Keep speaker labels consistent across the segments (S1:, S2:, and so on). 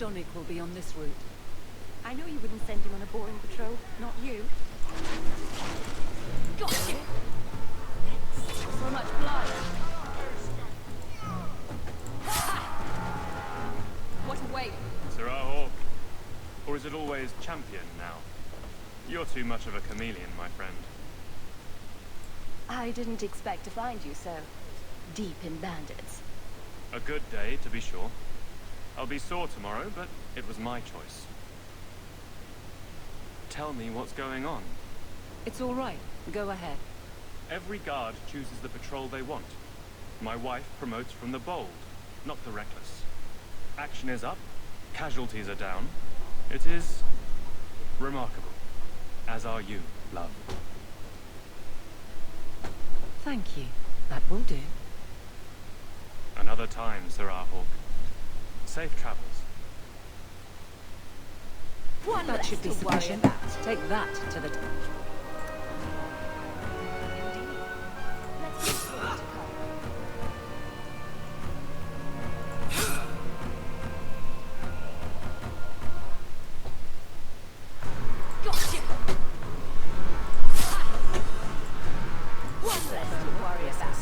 S1: Sonic will be on this route.
S2: I know you wouldn't send him on a boring patrol, not you. Got you! So much blood. What a weight!
S3: Sir Hawk. Or is it always champion now? You're too much of a chameleon, my friend.
S2: I didn't expect to find you so deep in bandits.
S3: A good day, to be sure. I'll be sore tomorrow, but it was my choice. Tell me what's going on.
S1: It's all right. Go ahead.
S3: Every guard chooses the patrol they want. My wife promotes from the bold, not the reckless. Action is up, casualties are down. It is remarkable. As are you, love.
S1: Thank you. That will do.
S3: Another time, Sir Hawk. Safe travels.
S2: One
S1: That
S2: less
S1: should be
S2: to worry
S1: sufficient.
S2: about.
S1: Take that to the...
S2: Indeed. Let's get to it. Gotcha! One less to worry about.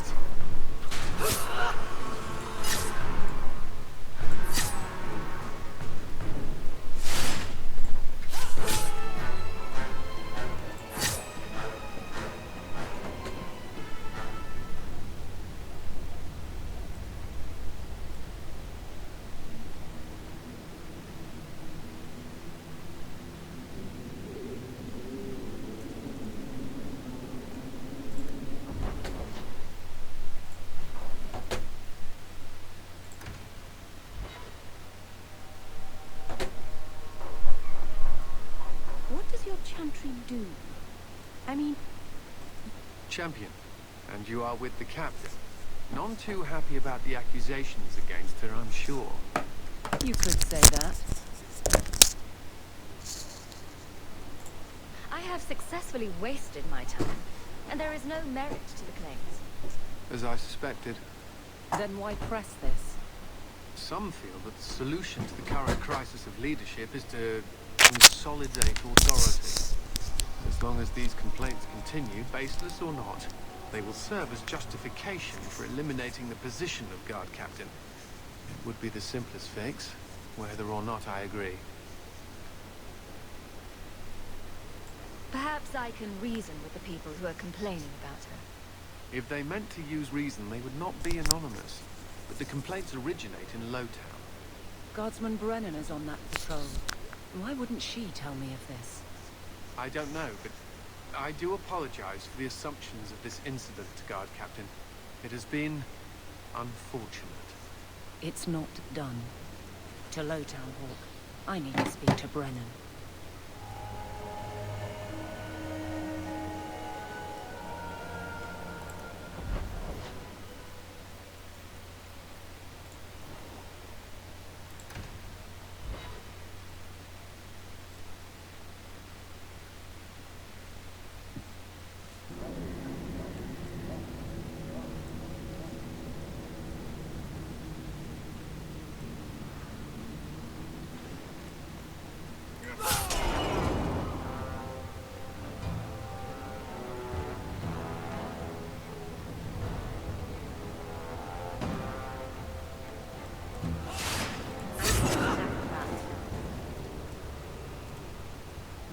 S2: What does your chantry do? I mean...
S4: Champion, and you are with the captain. None too happy about the accusations against her, I'm sure.
S1: You could say that.
S2: I have successfully wasted my time, and there is no merit to the claims.
S4: As I suspected,
S1: Then why press this?
S4: some feel that the solution to the current crisis of leadership is to consolidate authority. As long as these complaints continue, baseless or not, they will serve as justification for eliminating the position of guard captain. It would be the simplest fix, whether or not I agree.
S2: Perhaps I can reason with the people who are complaining about her.
S4: If they meant to use reason, they would not be anonymous. But the complaints originate in Lowtown.
S1: Guardsman Brennan is on that patrol. Why wouldn't she tell me of this?
S4: I don't know, but I do apologize for the assumptions of this incident, guard captain. It has been unfortunate.
S1: It's not done. To Lowtown, Hawk. I need to speak to Brennan.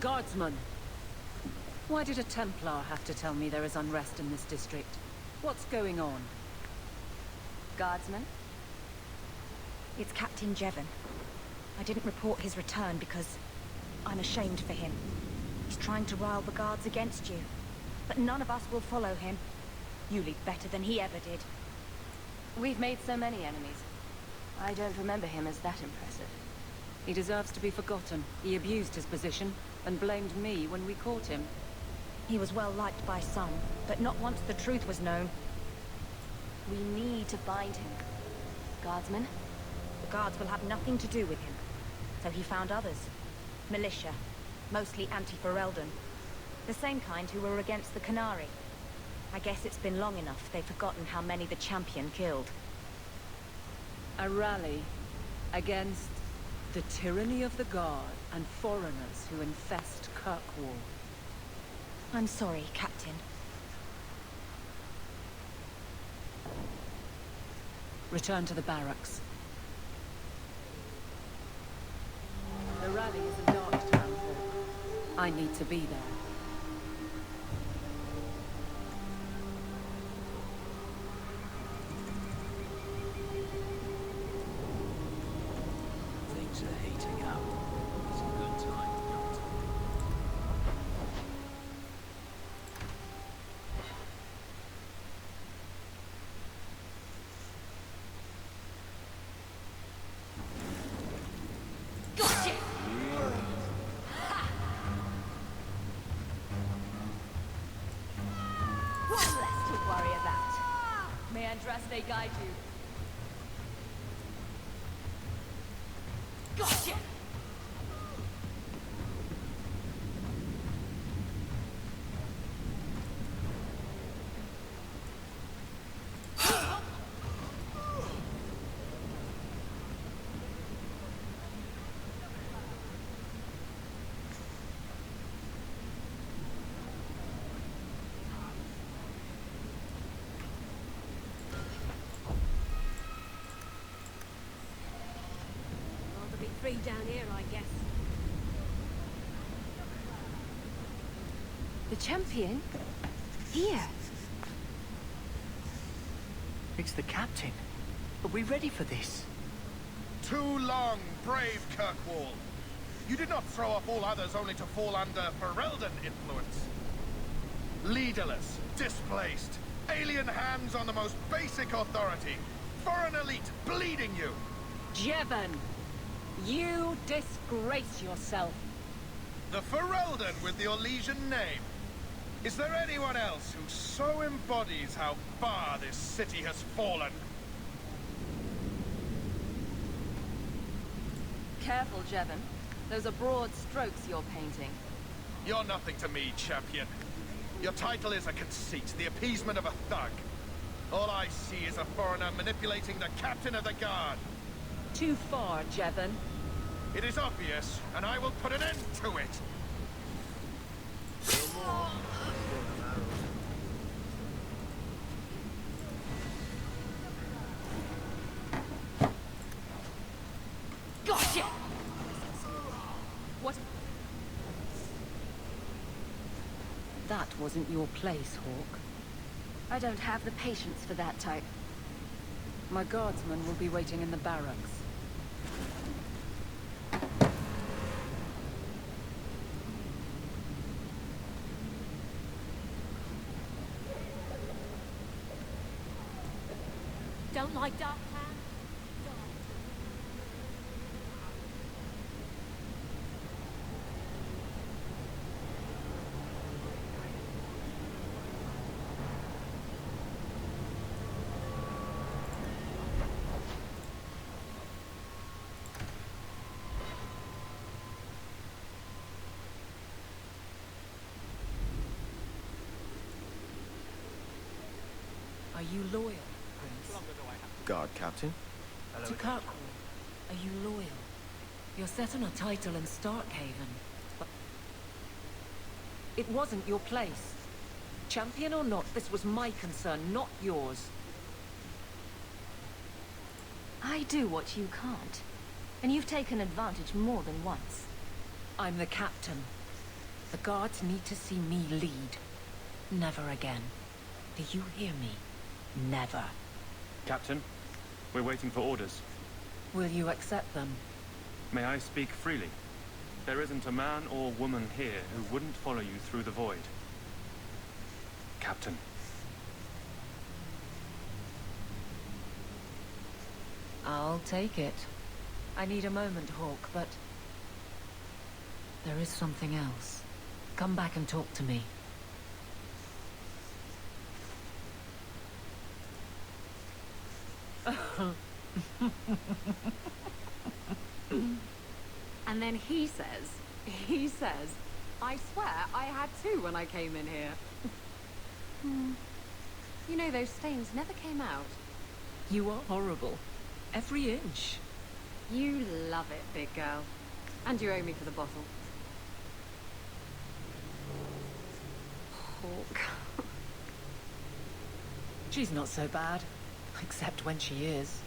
S1: Guardsman! Why did a Templar have to tell me there is unrest in this district? What's going on?
S2: Guardsman?
S5: It's Captain Jevon. I didn't report his return because I'm ashamed for him. He's trying to rile the guards against you. But none of us will follow him. You lead better than he ever did.
S2: We've made so many enemies. I don't remember him as that impressive.
S1: He deserves to be forgotten. He abused his position and blamed me when we caught him.
S5: He was well liked by some, but not once the truth was known.
S2: We need to find him. Guardsman?
S5: The guards will have nothing to do with him. So he found others. Militia. Mostly anti-Ferelden. The same kind who were against the Canary. I guess it's been long enough they've forgotten how many the champion killed.
S1: A rally against The tyranny of the Guard and foreigners who infest Kirkwall.
S5: I'm sorry, Captain.
S1: Return to the barracks. The rally is in Darktown. I need to be there.
S6: Things are heating up. It's a good time.
S2: Gotcha! One less to worry about. May Andraste guide you. Gotcha!
S5: Rather be free down here, I guess.
S2: The champion? Here.
S6: It's the captain. Are we ready for this?
S7: Too long, brave Kirkwall. You did not throw off all others only to fall under Ferelden influence. Leaderless, displaced, alien hands on the most basic authority, foreign elite bleeding you.
S1: Jevon! You disgrace yourself.
S7: The Ferelden with the Orlesian name. Is there anyone else who so embodies how far this city has fallen?
S2: Careful, Jevon. Those are broad strokes you're painting.
S7: You're nothing to me, champion. Your title is a conceit, the appeasement of a thug. All I see is a foreigner manipulating the captain of the guard.
S1: Too far, Jevon.
S7: It is obvious, and I will put an end to it.
S2: Gotcha! What?
S1: That wasn't your place, Hawk.
S2: I don't have the patience for that type.
S1: My guardsmen will be waiting in the barracks.
S5: Don't like dark hands?
S1: Are you loyal, Prince?
S4: Guard captain?
S1: To Kirkwall, are you loyal? You're set on a title in Starkhaven, but it wasn't your place. Champion or not, this was my concern, not yours.
S2: I do what you can't. And you've taken advantage more than once.
S1: I'm the captain. The guards need to see me lead. Never again. Do you hear me? Never.
S3: Captain, we're waiting for orders.
S1: Will you accept them?
S3: May I speak freely? There isn't a man or woman here who wouldn't follow you through the void. Captain.
S1: I'll take it. I need a moment, Hawk, but there is something else. Come back and talk to me.
S8: And then he says, I swear I had two when I came in here. You know, those stains never came out.
S1: You are horrible. Every inch.
S8: You love it, big girl. And you owe me for the bottle. Hawk.
S1: She's not so bad. Except when she is.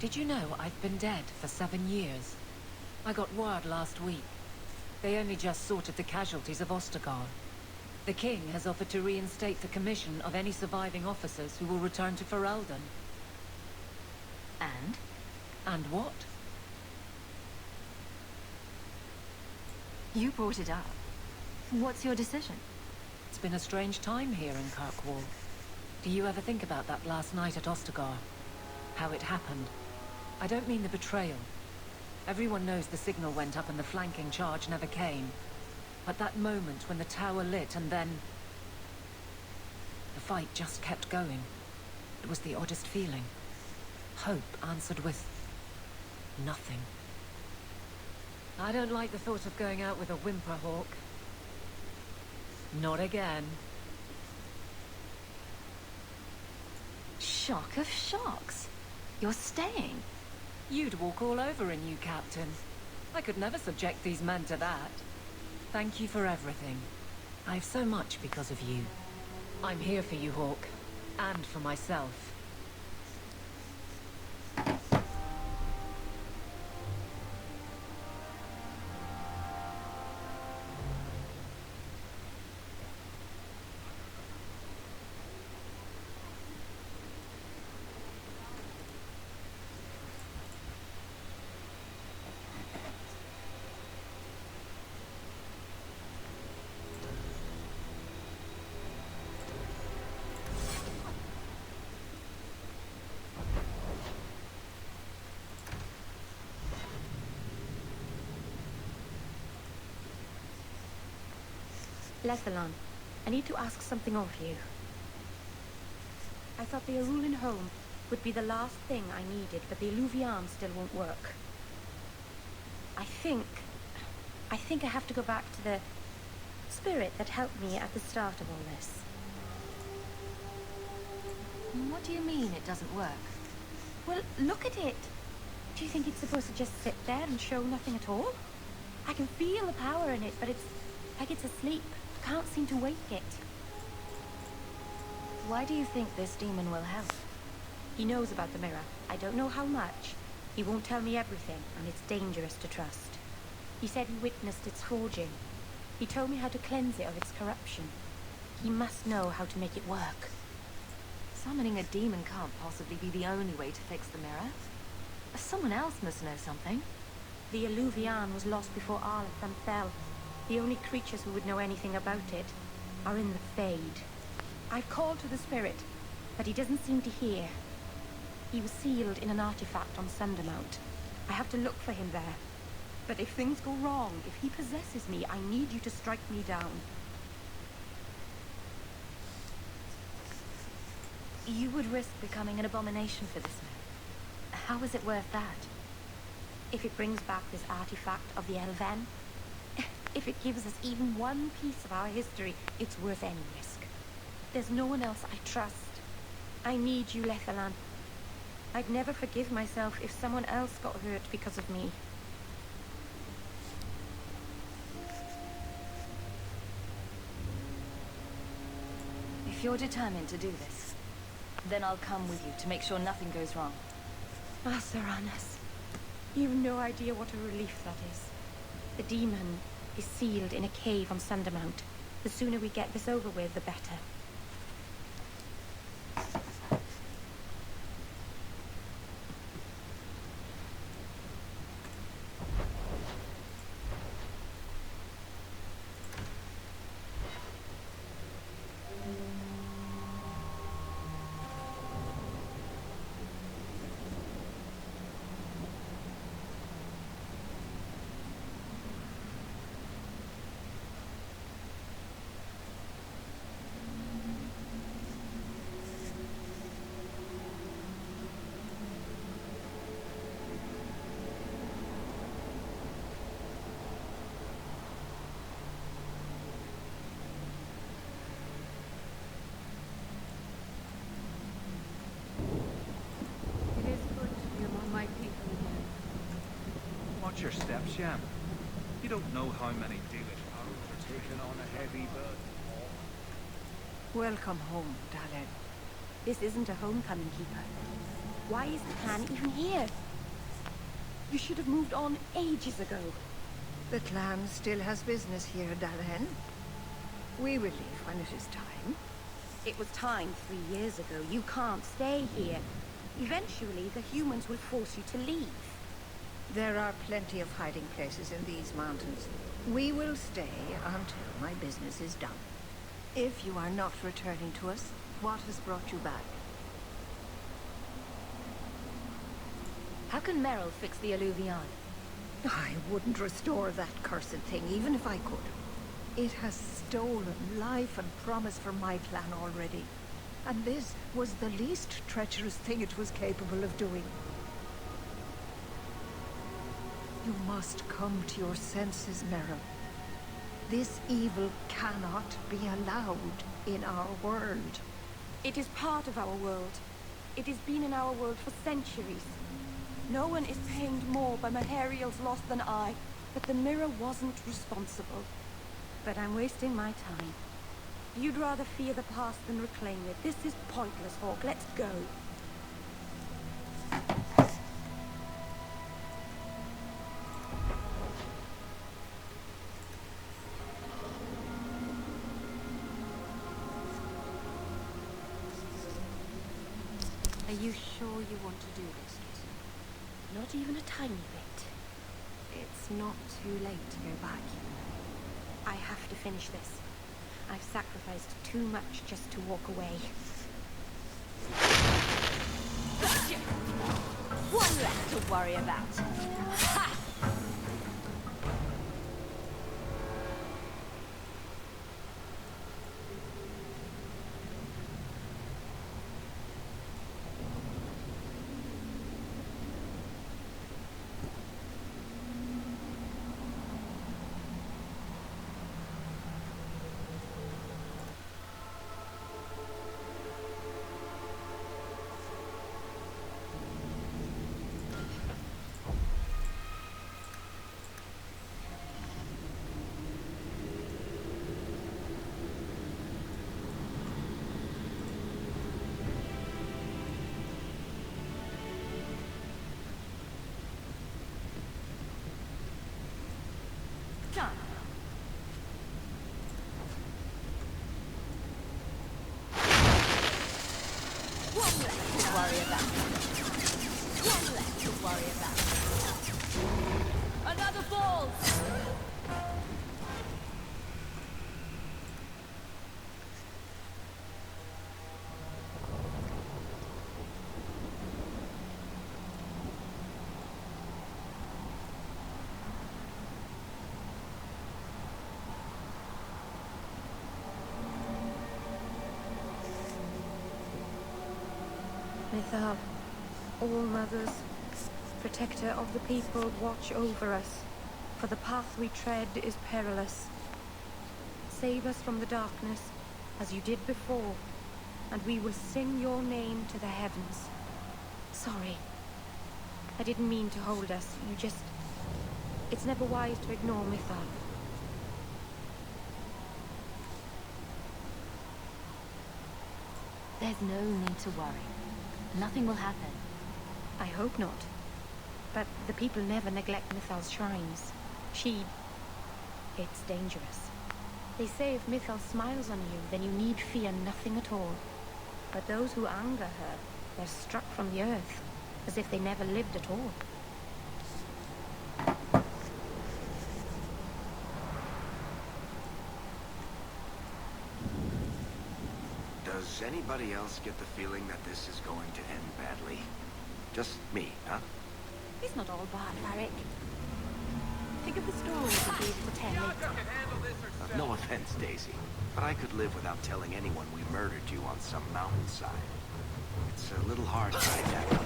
S1: Did you know I've been dead for 7 years? I got word last week. They only just sorted the casualties of Ostagar. The king has offered to reinstate the commission of any surviving officers who will return to Ferelden.
S2: And?
S1: And what?
S2: You brought it up. What's your decision?
S1: It's been a strange time here in Kirkwall. Do you ever think about that last night at Ostagar? How it happened? I don't mean the betrayal. Everyone knows the signal went up and the flanking charge never came. But that moment when the tower lit and then... the fight just kept going. It was the oddest feeling. Hope answered with... nothing. I don't like the thought of going out with a whimper, Hawk. Not again.
S2: Shock of shocks. You're staying.
S1: You'd walk all over in you, Captain. I could never subject these men to that. Thank you for everything. I've so much because of you. I'm here for you, Hawk. And for myself.
S5: Lethalon, I need to ask something of you. I thought the Arulin home would be the last thing I needed, but the Illuvian still won't work. I think I have to go back to the spirit that helped me at the start of all this.
S2: What do you mean it doesn't work?
S5: Well, look at it. Do you think it's supposed to just sit there and show nothing at all? I can feel the power in it, but it's like it's asleep. Can't seem to wake it.
S2: Why do you think this demon will help?
S5: He knows about the mirror. I don't know how much. He won't tell me everything, and it's dangerous to trust. He said he witnessed its forging. He told me how to cleanse it of its corruption. He must know how to make it work.
S2: Summoning a demon can't possibly be the only way to fix the mirror. Someone else must know something.
S5: The Illuvian was lost before Arlathan fell. The only creatures who would know anything about it are in the Fade. I've called to the spirit, but he doesn't seem to hear. He was sealed in an artifact on Sundermount. I have to look for him there. But if things go wrong, if he possesses me, I need you to strike me down.
S2: You would risk becoming an abomination for this man. How is it worth that?
S5: If it brings back this artifact of the Elven, if it gives us even one piece of our history, it's worth any risk. There's no one else I trust. I need you, Lethalon. I'd never forgive myself if someone else got hurt because of me.
S2: If you're determined to do this, then I'll come with you to make sure nothing goes wrong.
S5: Master Annas, you've no idea what a relief that is. The demon is sealed in a cave on Sundermount. The sooner we get this over with, the better.
S9: Watch your step, Shem. You don't know how many Dalish arrows are taking on a heavy burden.
S10: Welcome home, Dalen.
S5: This isn't a homecoming, Keeper. Why is the clan even here? You should have moved on ages ago.
S10: The clan still has business here, Dalen. We will leave when it is time.
S5: It was time 3 years ago. You can't stay here. Eventually, the humans will force you to leave.
S10: There are plenty of hiding places in these mountains. We will stay until my business is done. If you are not returning to us, what has brought you back?
S2: How can Merrill fix the Alluvion?
S10: I wouldn't restore that cursed thing, even if I could. It has stolen life and promise from my clan already. And this was the least treacherous thing it was capable of doing. You must come to your senses, Merrill. This evil cannot be allowed in our world.
S5: It is part of our world. It has been in our world for centuries. No one is pained more by Mahariel's loss than I, but the mirror wasn't responsible. But I'm wasting my time. You'd rather fear the past than reclaim it. This is pointless, Hawk. Let's go.
S2: Are you sure you want to do this, Jason?
S5: Not even a tiny bit.
S2: It's not too late to go back, you know.
S5: I have to finish this. I've sacrificed too much just to walk away.
S2: Gotcha! One less to worry about. Ha! Done. One less to worry about. One less to worry about. Another ball!
S5: Mythal, All-Mothers, protector of the people, watch over us, for the path we tread is perilous. Save us from the darkness, as you did before, and we will sing your name to the heavens. Sorry. I didn't mean to hold us, you just... It's never wise to ignore Mythal.
S2: There's no need to worry. Nothing will happen.
S5: I hope not. But the people never neglect Mythal's shrines. It's dangerous. They say if Mythal smiles on you, then you need fear nothing at all. But those who anger her, they're struck from the earth, as if they never lived at all.
S11: Does anybody else get the feeling that this is going to end badly? Just me, huh?
S5: It's not all bad, Varric. Think of the stories you'll be able to tell later.
S11: No offense, Daisy, but I could live without telling anyone we murdered you on some mountainside. It's a little hard to hide that